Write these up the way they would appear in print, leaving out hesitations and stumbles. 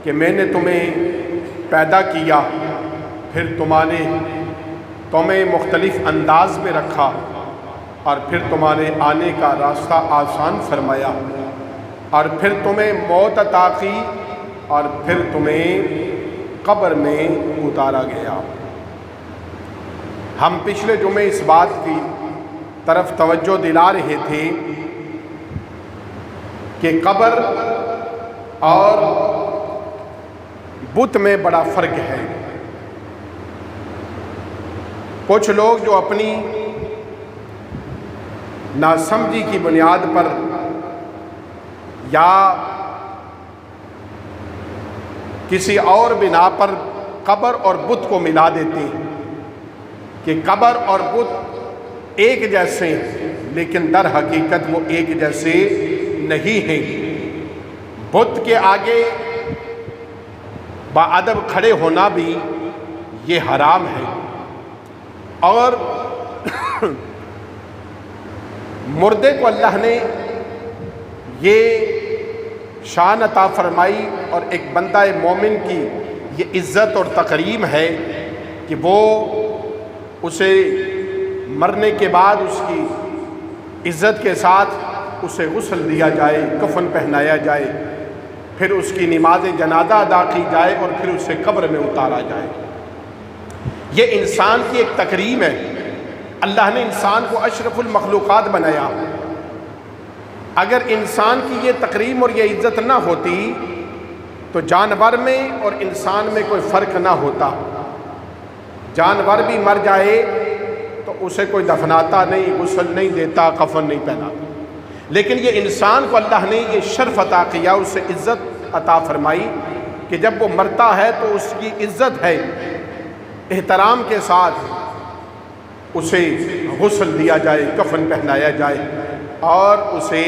کہ میں نے تمہیں پیدا کیا، پھر تمہیں مختلف انداز میں رکھا، اور پھر تمہارے آنے کا راستہ آسان فرمایا، اور پھر تمہیں موت عطا کی، اور پھر تمہیں قبر میں اتارا گیا۔ ہم پچھلے جمعے اس بات کی طرف توجہ دلا رہے تھے کہ قبر اور بت میں بڑا فرق ہے۔ کچھ لوگ جو اپنی ناسمجھی کی بنیاد پر یا کسی اور بنا پر قبر اور بت کو ملا دیتے ہیں کہ قبر اور بت ایک جیسے ہیں، لیکن در حقیقت وہ ایک جیسے نہیں ہیں۔ بت کے آگے باادب کھڑے ہونا بھی یہ حرام ہے، اور مردے کو اللہ نے یہ شان عطا فرمائی، اور ایک بندہ مومن کی یہ عزت اور تکریم ہے کہ وہ اسے مرنے کے بعد اس کی عزت کے ساتھ اسے غسل دیا جائے، کفن پہنایا جائے، پھر اس کی نماز جنازہ ادا کی جائے، اور پھر اسے قبر میں اتارا جائے۔ یہ انسان کی ایک تکریم ہے۔ اللہ نے انسان کو اشرف المخلوقات بنایا۔ اگر انسان کی یہ تکریم اور یہ عزت نہ ہوتی تو جانور میں اور انسان میں کوئی فرق نہ ہوتا۔ جانور بھی مر جائے تو اسے کوئی دفناتا نہیں، غسل نہیں دیتا، کفن نہیں پہناتا، لیکن یہ انسان کو اللہ نے یہ شرف عطا کیا، اسے عزت عطا فرمائی کہ جب وہ مرتا ہے تو اس کی عزت ہے، احترام کے ساتھ اسے غسل دیا جائے، کفن پہنایا جائے، اور اسے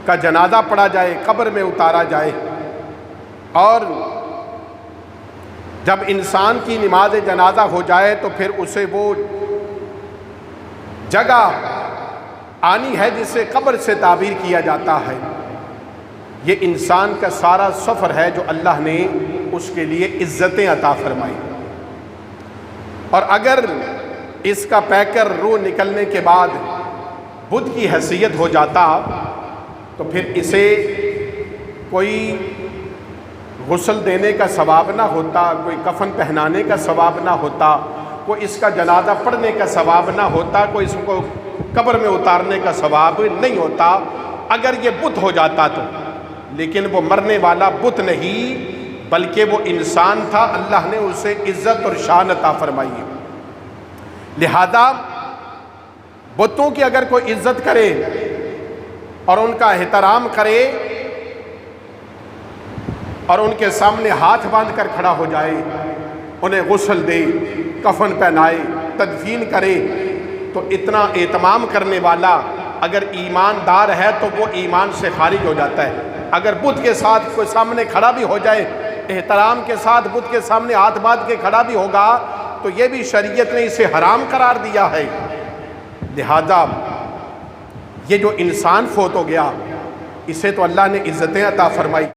کا جنازہ پڑھا جائے، قبر میں اتارا جائے۔ اور جب انسان کی نماز جنازہ ہو جائے تو پھر اسے وہ جگہ آنی ہے جسے قبر سے تعبیر کیا جاتا ہے۔ یہ انسان کا سارا سفر ہے جو اللہ نے اس کے لیے عزتیں عطا فرمائی، اور اگر اس کا پیکر روح نکلنے کے بعد بدھ کی حیثیت ہو جاتا تو پھر اسے کوئی غسل دینے کا ثواب نہ ہوتا، کوئی کفن پہنانے کا ثواب نہ ہوتا، کوئی اس کا جنازہ پڑھنے کا ثواب نہ ہوتا، کوئی اس کو قبر میں اتارنے کا ثواب نہیں ہوتا اگر یہ بت ہو جاتا تو۔ لیکن وہ مرنے والا بت نہیں بلکہ وہ انسان تھا، اللہ نے اسے عزت اور شان عطا فرمائی ہے۔ لہذا بتوں کی اگر کوئی عزت کرے اور ان کا احترام کرے اور ان کے سامنے ہاتھ باندھ کر کھڑا ہو جائے، انہیں غسل دے، کفن پہنائے، تدفین کرے، تو اتنا اہتمام کرنے والا اگر ایماندار ہے تو وہ ایمان سے خارج ہو جاتا ہے۔ اگر بت کے ساتھ کوئی سامنے کھڑا بھی ہو جائے، احترام کے ساتھ بت کے سامنے ہاتھ باندھ کے کھڑا بھی ہوگا تو یہ بھی شریعت نے اسے حرام قرار دیا ہے۔ لہذا یہ جو انسان فوت ہو گیا اسے تو اللہ نے عزتیں عطا فرمائی۔